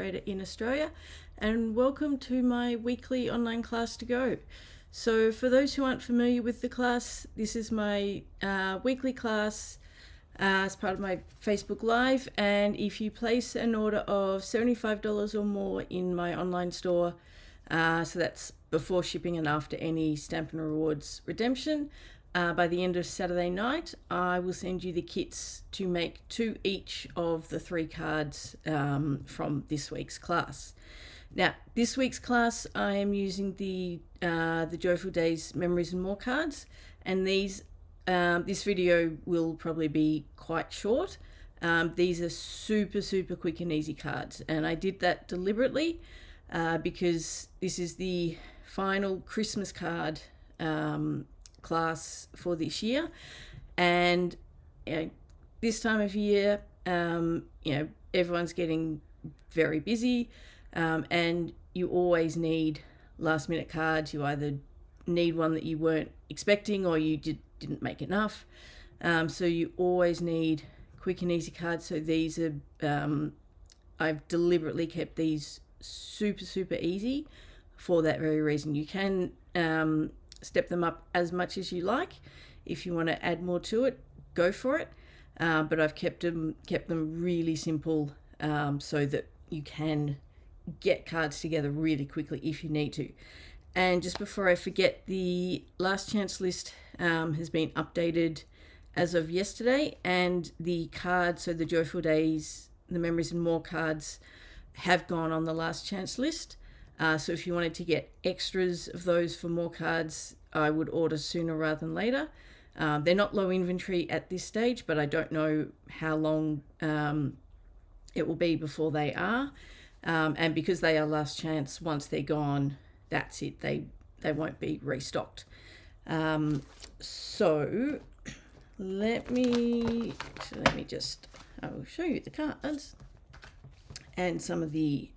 illustrator in Australia, and welcome to my weekly online class to go. So for those who aren't familiar with the class, this is my weekly class as part of my Facebook Live, and if you place an order of $75 or more in my online store, so that's before shipping and after any Stampin' Rewards redemption, by the end of Saturday night, I will send you the kits to make 2 each of the 3 cards from this week's class. Now, this week's class, I am using the Joyful Days Memories and More cards, and these this video will probably be quite short. These are super quick and easy cards, and I did that deliberately because this is the final Christmas card class for this year, and this time of year, everyone's getting very busy, and you always need last minute cards. You either need one that you weren't expecting or you didn't make enough, so you always need quick and easy cards. So these are I've deliberately kept these super easy for that very reason. You can step them up as much as you like. If you want to add more to it, go for it, but I've kept them really simple, so that you can get cards together really quickly if you need to. And just before I forget, the last chance list has been updated as of yesterday, and the cards, so the Joyful Days, the Memories and More cards, have gone on the last chance list. So if you wanted to get extras of those for more cards, I would order sooner rather than later. They're not low inventory at this stage, but I don't know how long it will be before they are. And because they are last chance, once they're gone, that's it. They won't be restocked. So let me just, I will show you the cards and some of the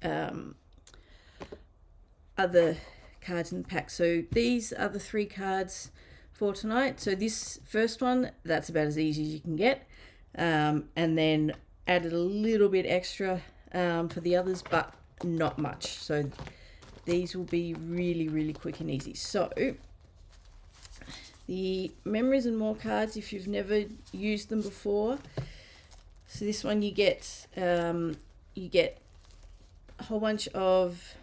other cards in the pack. So these are the 3 cards for tonight. So this first one, that's about as easy as you can get, and then added a little bit extra for the others, but not much. So these will be really quick and easy. So the Memories and More cards, if you've never used them before, so this one you get a whole bunch of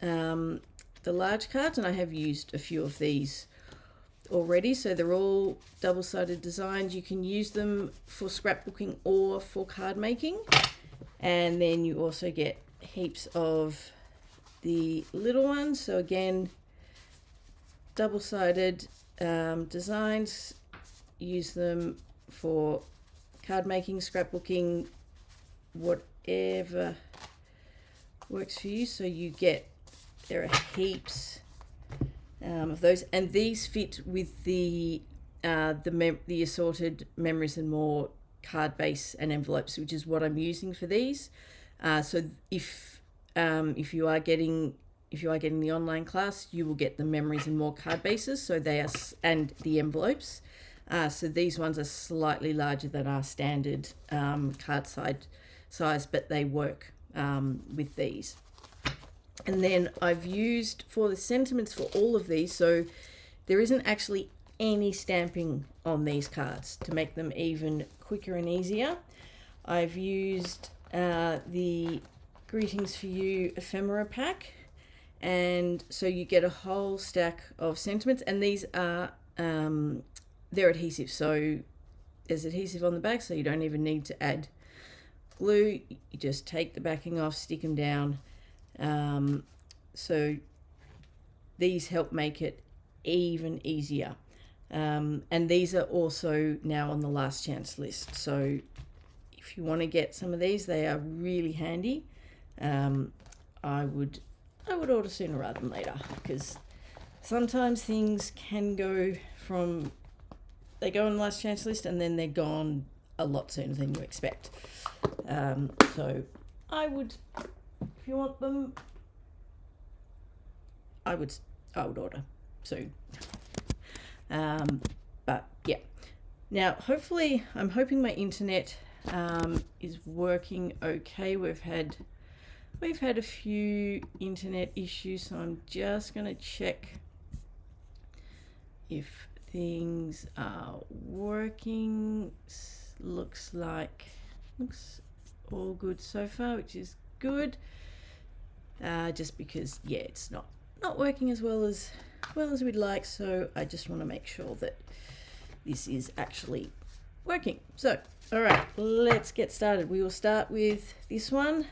the large cards, and I have used a few of these already. So they're all double-sided designs. You can use them for scrapbooking or for card making. And then you also get heaps of the little ones. So again, double-sided designs. Use them for card making, scrapbooking, whatever works for you. So there are heaps of those, and these fit with the assorted Memories and More card base and envelopes, which is what I'm using for these. So if you are getting the online class, you will get the Memories and More card bases. So they are, and the envelopes. So these ones are slightly larger than our standard card size, but they work with these. And then I've used for the sentiments for all of these, so there isn't actually any stamping on these cards to make them even quicker and easier. I've used the Greetings for You ephemera pack, and so you get a whole stack of sentiments, and these are they're adhesive, so there's adhesive on the back, so you don't even need to add glue. You just take the backing off, stick them down. So these help make it even easier, and these are also now on the last chance list, so if you want to get some of these, they are really handy. I would order sooner rather than later, because sometimes things can go they go on the last chance list and then they're gone a lot sooner than you expect. So I would, if you want them, I would order soon. But yeah, now hopefully, I'm hoping my internet is working okay. We've had we've had a few internet issues, so I'm just going to check if things are working. Looks all good so far, which is good. Just because, yeah, it's not working as well as we'd like, so I just want to make sure that this is actually working. So, all right, let's get started. We will start with this one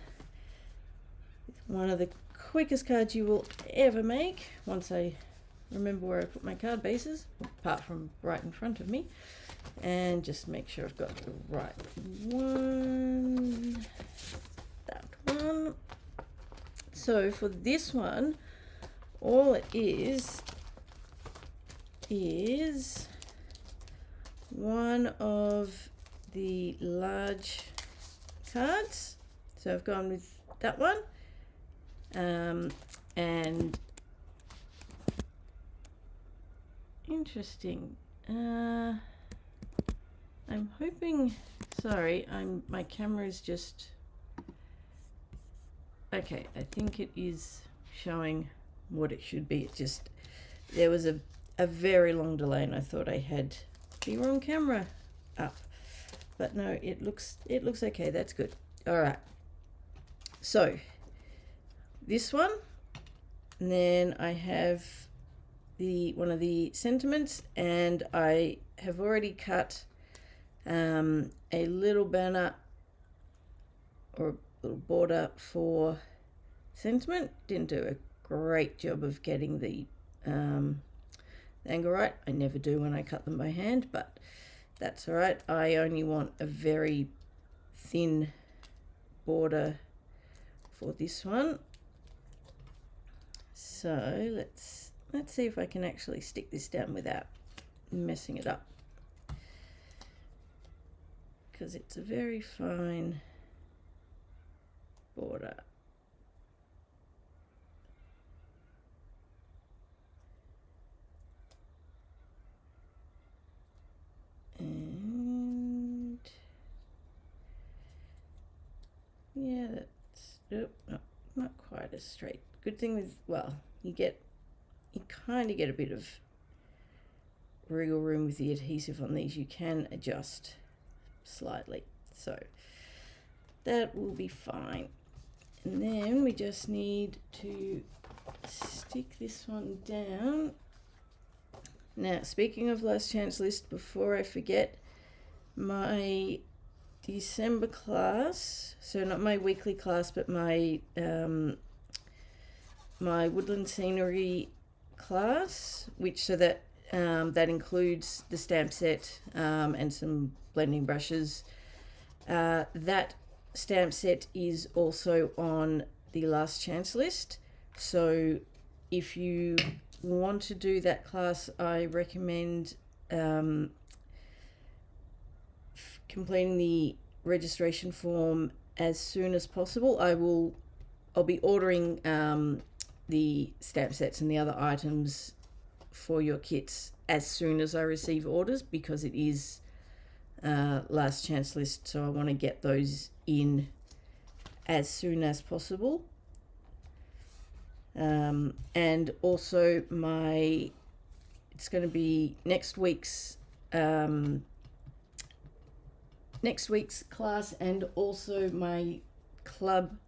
of the quickest cards you will ever make, once I remember where I put my card bases, apart from right in front of me, and just make sure I've got the right one. That one. So for this one, all it is one of the large cards. So I've gone with that one. And interesting. I'm hoping, sorry, my camera is just, okay, I think it is showing what it should be. It just, there was a very long delay and I thought I had the wrong camera up, but no, it looks okay. That's good. All right, so this one, and then I have one of the sentiments, and I have already cut a little banner or a little border for sentiment. Didn't do a great job of getting the angle right. I never do when I cut them by hand, but that's all right. I only want a very thin border for this one. So let's see if I can actually stick this down without messing it up, because it's a very fine border. And yeah, that's not quite as straight. Good thing with, well, you kind of get a bit of wriggle room with the adhesive on these. You can adjust slightly, so that will be fine. And then we just need to stick this one down. Now, speaking of last chance list, before I forget, my December class, so not my weekly class, but my my woodland scenery class, which that includes the stamp set and some blending brushes. That stamp set is also on the last chance list, so if you want to do that class, I recommend completing the registration form as soon as possible. I'll be ordering the stamp sets and the other items for your kits as soon as I receive orders, because it is last chance list, so I want to get those in as soon as possible. And also it's going to be next week's class, and also my club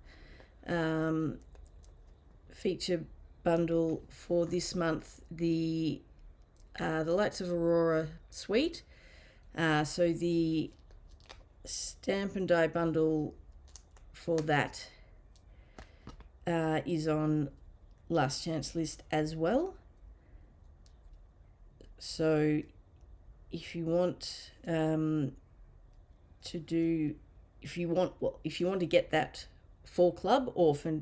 feature bundle for this month, the Lights of Aurora suite. So the stamp and die bundle for that is on last chance list as well. So if you want if you want to get that for club or for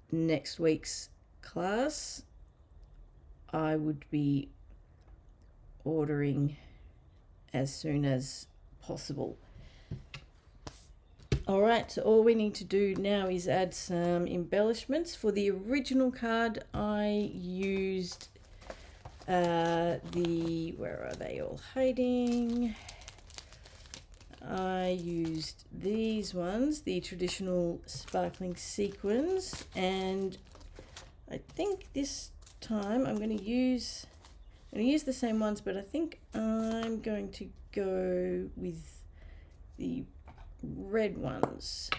next week's class, I would be ordering as soon as possible. All right, so all we need to do now is add some embellishments. For the original card, I used where are they all hiding? I used these ones, the traditional sparkling sequins, and I think this time I'm going to use the same ones, but I think I'm going to go with the red ones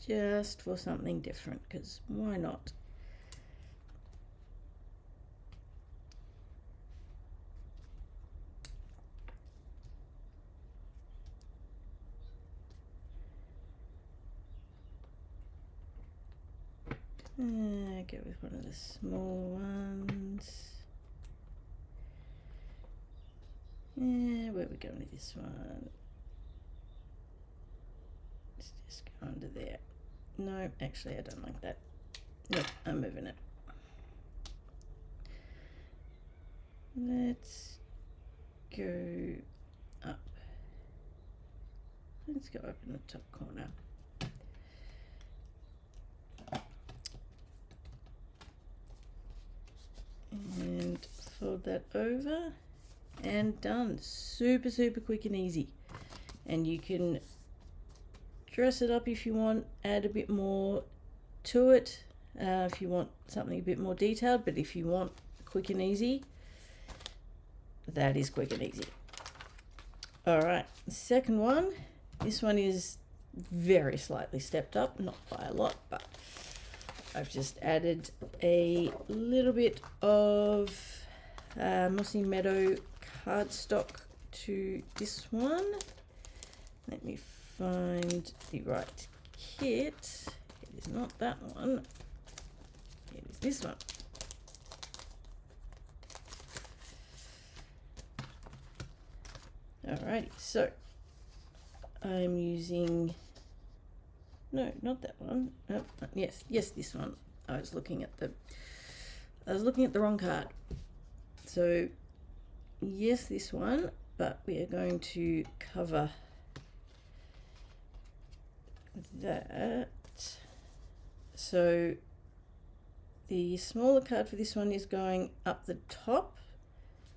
just for something different, because why not? Go with one of the small ones. Where are we going with this one? Let's just go under there. No, actually I don't like that. Nope, I'm moving it. Let's go up. Let's go up in the top corner. And fold that over, and done. Super quick and easy. And you can dress it up if you want, add a bit more to it if you want something a bit more detailed, but if you want quick and easy, that is quick and easy. All right, the second one, this one is very slightly stepped up, not by a lot, but I've just added a little bit of Mossy Meadow cardstock to this one. Let me find the right kit. It is not that one. It is this one. Alrighty, so I'm using, no, not that one. Oh, yes, this one. I was looking at the wrong card. So yes, this one, but we are going to cover that. So the smaller card for this one is going up the top.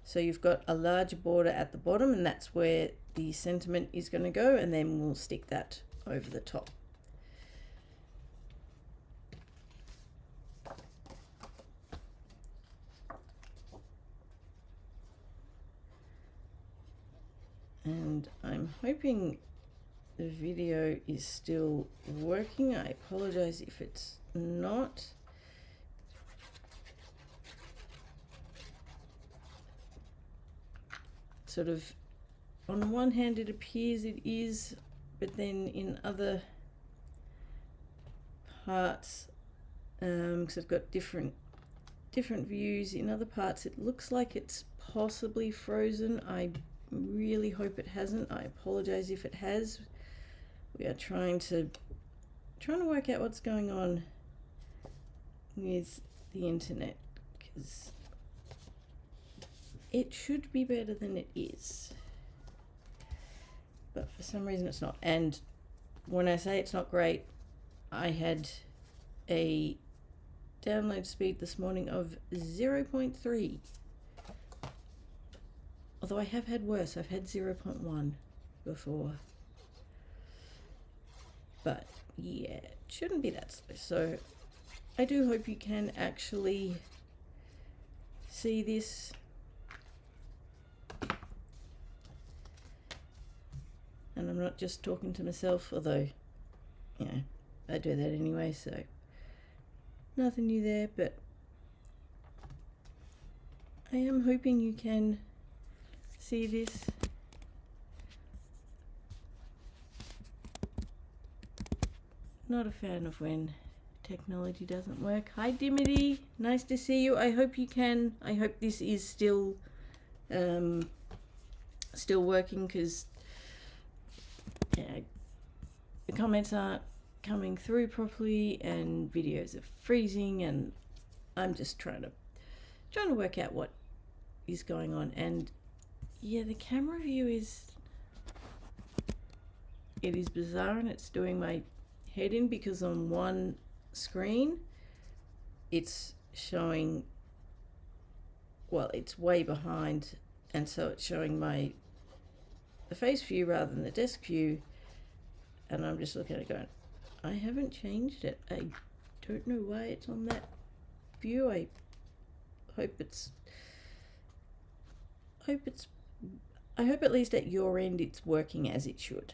So you've got a larger border at the bottom, and that's where the sentiment is going to go, and then we'll stick that over the top. And I'm hoping the video is still working. I apologize if it's not. Sort of, on one hand it appears it is, but then in other parts, because I've got different views, in other parts it looks like it's possibly frozen. I really hope it hasn't. I apologize if it has. We are trying to work out what's going on with the internet, because it should be better than it is, but for some reason it's not. And when I say it's not great, I had a download speed this morning of 0.3. Although I have had worse. I've had 0.1 before. But yeah, it shouldn't be that slow. So I do hope you can actually see this. And I'm not just talking to myself, although, you know, I do that anyway, so nothing new there, but I am hoping you can see this. Not a fan of when technology doesn't work. Hi Dimity, nice to see you. I hope you can. I hope this is still working, because yeah, the comments aren't coming through properly and videos are freezing, and I'm just trying to work out what is going on. And yeah, the camera view is bizarre, and it's doing my head in, because on one screen it's showing, well, it's way behind, and so it's showing my the face view rather than the desk view, and I'm just looking at it going, I haven't changed it. I don't know why it's on that view. I hope at least at your end it's working as it should.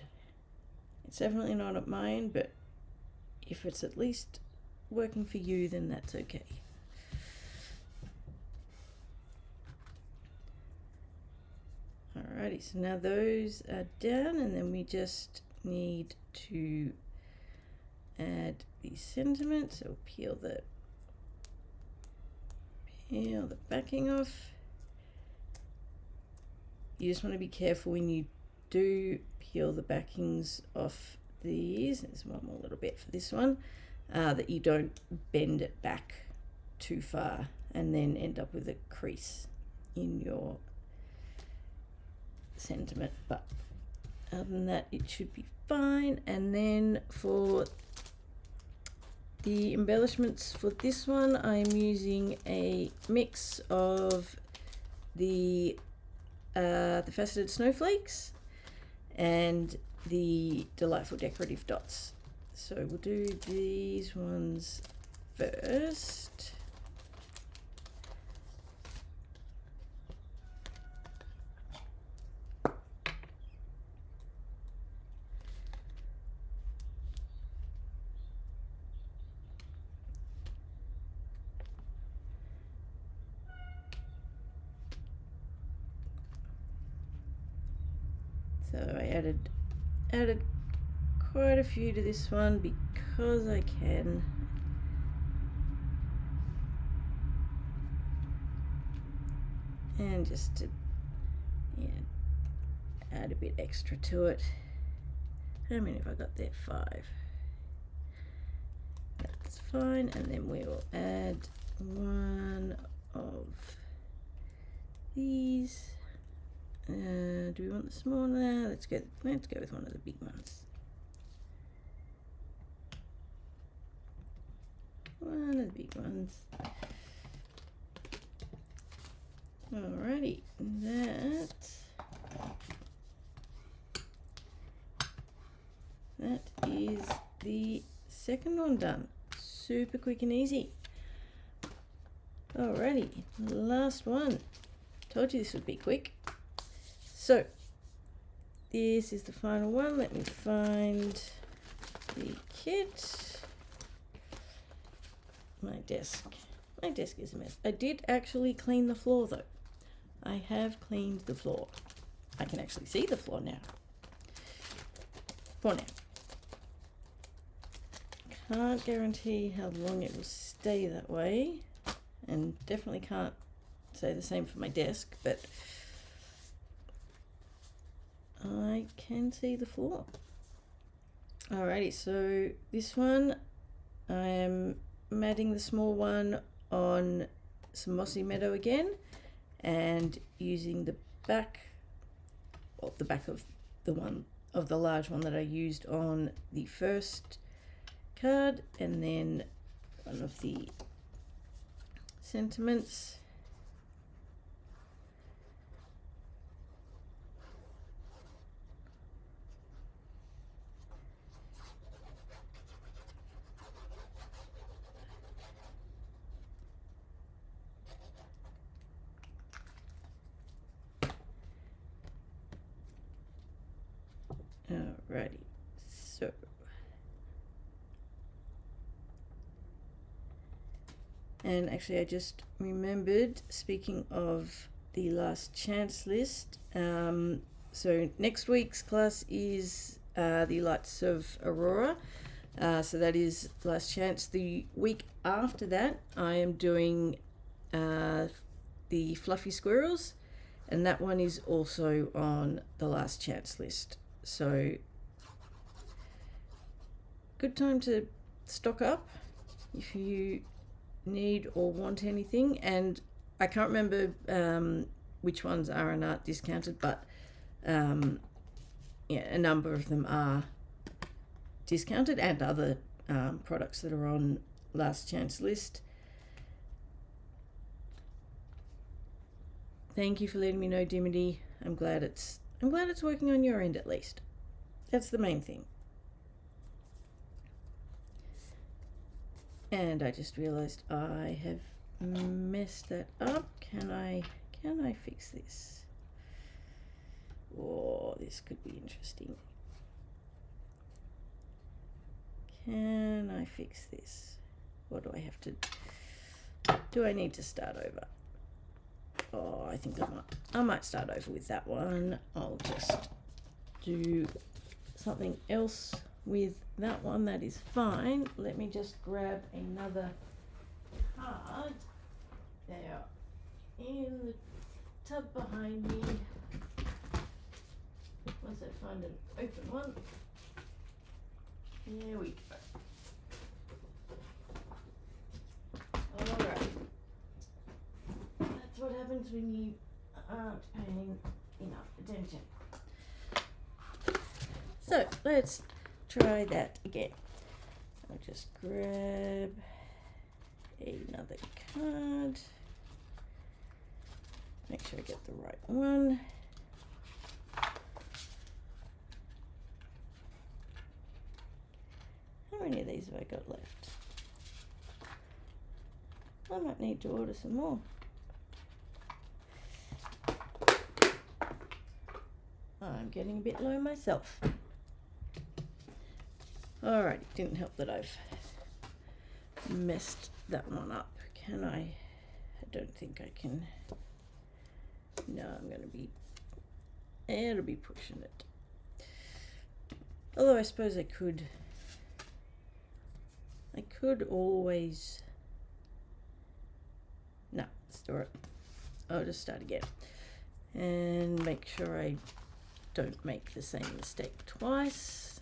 It's definitely not at mine, but if it's at least working for you, then that's okay. Alrighty, so now those are done, and then we just need to add the sentiment. So peel the backing off. You just want to be careful when you do peel the backings off these. There's one more little bit for this one, that you don't bend it back too far and then end up with a crease in your sentiment. But other than that, it should be fine. And then for the embellishments for this one, I'm using a mix of the faceted snowflakes and the delightful decorative dots. So we'll do these ones first. So I added quite a few to this one because I can. And just to add a bit extra to it. How many have I got there? 5. That's fine. And then we will add one of these. Do we want the smaller? Let's go with one of the big ones. One of the big ones. Alrighty, that is the second one done. Super quick and easy. Alrighty, last one. Told you this would be quick. So this is the final one. Let me find the kit. My desk is a mess. I did actually clean the floor though. I have cleaned the floor. I can actually see the floor now. For now. Can't guarantee how long it will stay that way, and definitely can't say the same for my desk, but I can see the floor. Alrighty, so this one I am matting the small one on some mossy meadow again, and using the back of the large one that I used on the first card, and then one of the sentiments. Alrighty, so and actually I just remembered, speaking of the last chance list, so next week's class is the Lights of Aurora, so that is last chance. The week after that I am doing the Fluffy Squirrels, and that one is also on the last chance list. So good time to stock up if you need or want anything. And I can't remember which ones are and aren't discounted, but a number of them are discounted, and other products that are on last chance list. Thank you for letting me know, Dimity. I'm glad it's I'm glad it's working on your end at least. That's the main thing. And I just realized I have messed that up. Can I fix this? Oh, this could be interesting. Can I fix this? What do I have to do? I need to start over? Oh, I think I might start over with that one. I'll just do something else with that one. That is fine. Let me just grab another card. There, in the tub behind me. Once I find an open one. There we go. Alright. That's what happens when you aren't paying enough attention. So let's try that again. I'll just grab another card. Make sure I get the right one. How many of these have I got left? I might need to order some more. I'm getting a bit low myself. Alright, didn't help that I've messed that one up. Can I? I don't think I can. No, I'm going to be. It'll be pushing it. Although I suppose I could always. No, store it. I'll just start again and make sure I don't make the same mistake twice.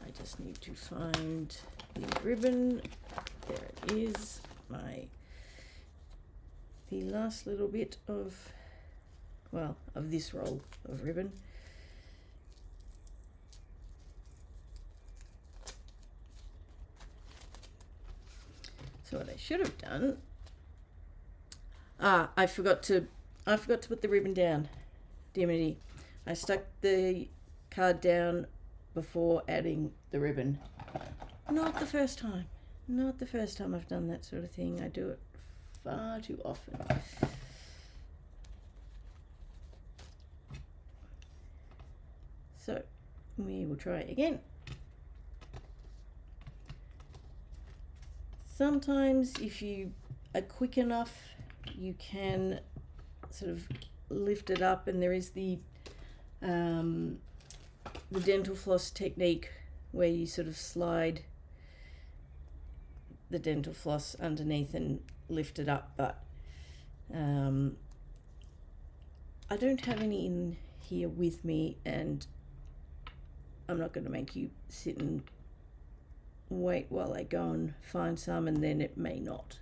I just need to find the ribbon. There it is. The last little bit of this roll of ribbon. So what I should have done, I forgot to put the ribbon down. Dear me, I stuck the card down before adding the ribbon. Not the first time. Not the first time I've done that sort of thing. I do it far too often. So we will try again. Sometimes if you are quick enough, you can sort of lift it up, and there is the dental floss technique where you sort of slide the dental floss underneath and lift it up, but I don't have any in here with me, and I'm not going to make you sit and wait while I go and find some, and then it may not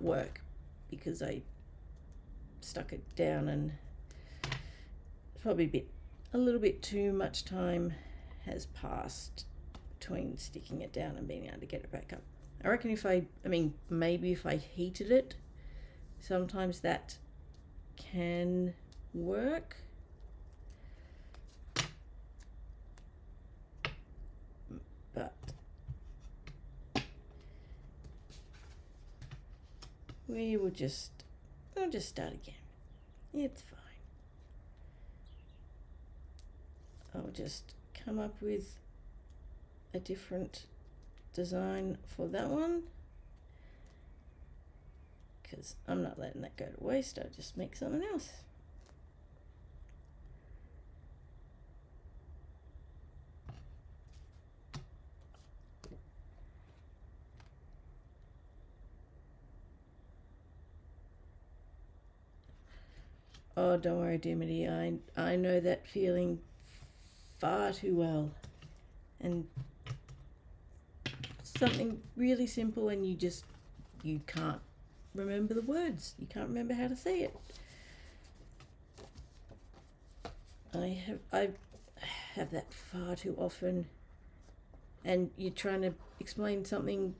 work because I stuck it down and probably a little bit too much time has passed between sticking it down and being able to get it back up. I reckon maybe if I heated it, sometimes that can work. But we'll just start again. It's fine. I'll just come up with a different design for that one, because I'm not letting that go to waste. I'll just make something else. Oh, don't worry, Dimity. I know that feeling far too well. And something really simple, and you can't remember the words. You can't remember how to say it. I have that far too often. And you're trying to explain something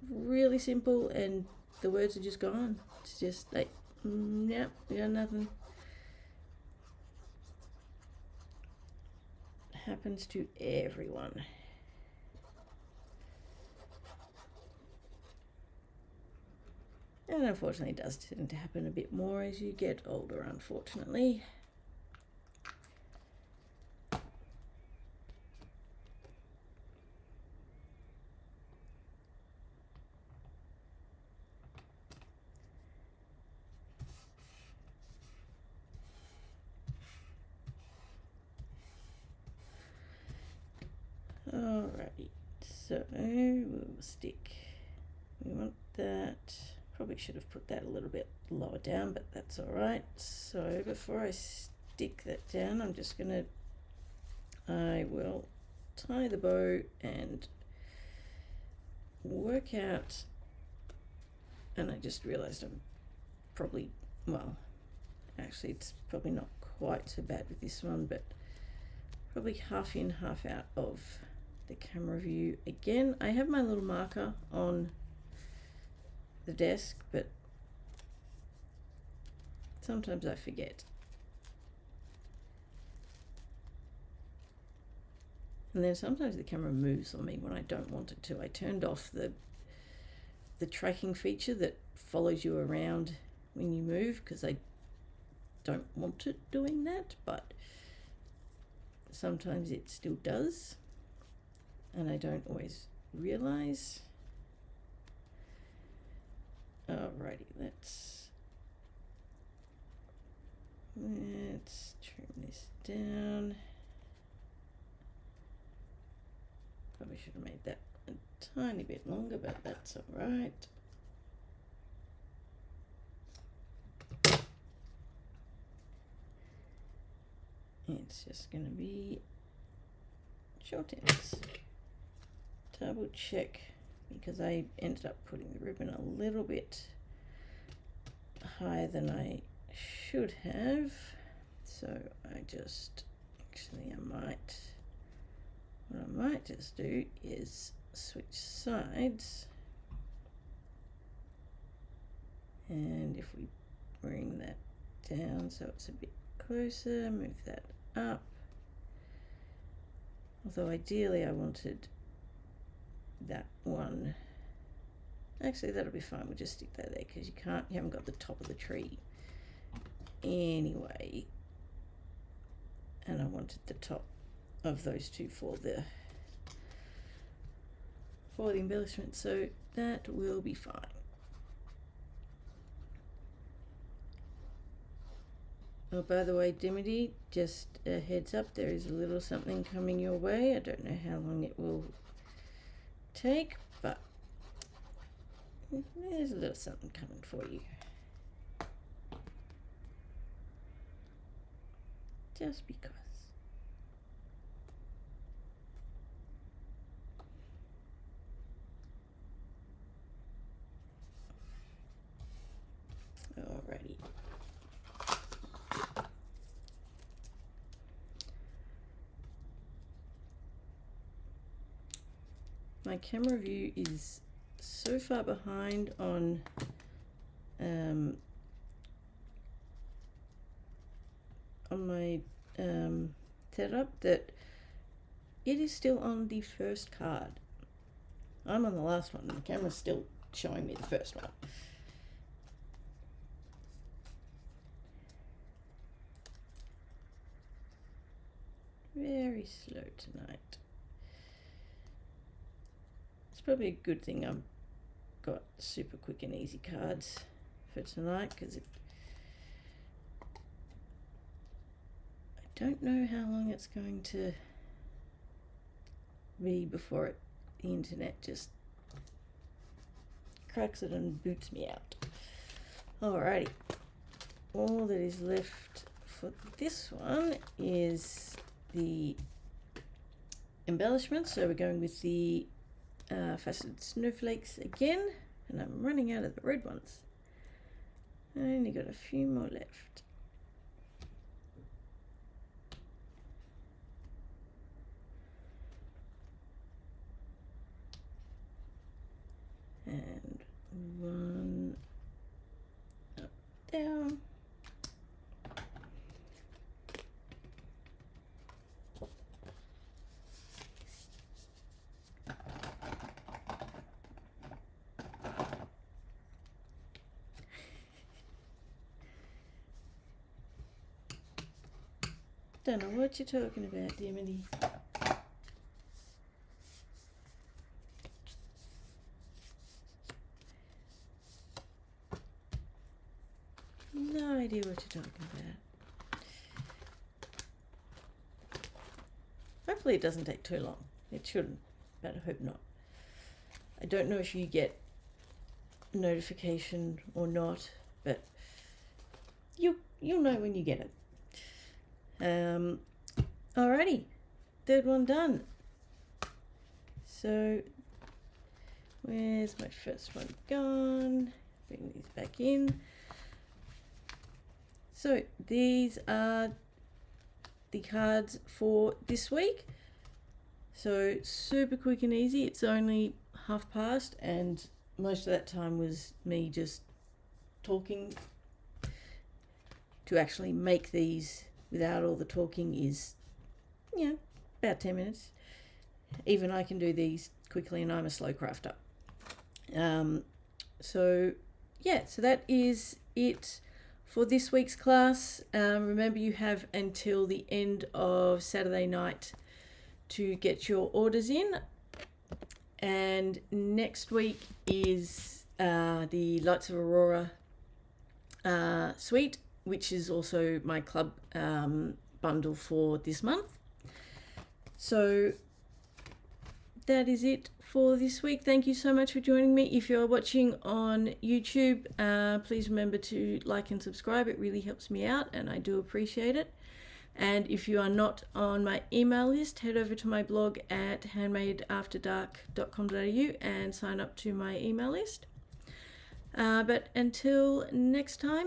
really simple, and the words are just gone. It's just like, nope, we got nothing. happens to everyone. And unfortunately, it does tend to happen a bit more as you get older, unfortunately. Alrighty, so we'll stick. We want that. Probably should have put that a little bit lower down, but that's alright. So before I stick that down, I will tie the bow and work out, and I just realized I'm probably, well, actually it's probably not quite so bad with this one, but probably half in, half out of the camera view. Again, I have my little marker on the desk, but sometimes I forget. And then sometimes the camera moves on me when I don't want it to. I turned off the tracking feature that follows you around when you move because I don't want it doing that, but sometimes it still does, and I don't always realize. Alrighty, let's trim this down. Probably should have made that a tiny bit longer, but that's alright. It's just going to be short ends. Double check, because I ended up putting the ribbon a little bit higher than I should have. So what I might just do is switch sides. And if we bring that down so it's a bit closer, move that up. Although ideally I wanted that one. Actually, that'll be fine. We'll just stick that there because you haven't got the top of the tree anyway. And I wanted the top of those two for the embellishment, so that will be fine. Oh, by the way, Dimity, just a heads up, there is a little something coming your way. I don't know how long it will take, but there's a little something coming for you. Just because. Alrighty. My camera view is so far behind on my setup that it is still on the first card. I'm on the last one and the camera's still showing me the first one. Very slow tonight. It's probably a good thing I've got super quick and easy cards for tonight, because I don't know how long it's going to be before the internet just cracks it and boots me out. Alrighty, all that is left for this one is the embellishment. So we're going with the faceted snowflakes again, and I'm running out of the red ones. I only got a few more left. And one up, down. Don't know what you're talking about, Dimity. No idea what you're talking about. Hopefully it doesn't take too long. It shouldn't, but I hope not. I don't know if you get notification or not, but you'll know when you get it. Alrighty, third one done. So where's my first one gone? Bring these back in. So these are the cards for this week. So super quick and easy. It's only half past, and most of that time was me just talking. To actually make these without all the talking is, about 10 minutes. Even I can do these quickly, and I'm a slow crafter. So that is it for this week's class. Remember, you have until the end of Saturday night to get your orders in. And next week is the Lights of Aurora suite, which is also my club bundle for this month. So that is it for this week. Thank you so much for joining me. If you're watching on YouTube, please remember to like and subscribe. It really helps me out, and I do appreciate it. And if you are not on my email list, head over to my blog at handmadeafterdark.com.au and sign up to my email list. But until next time,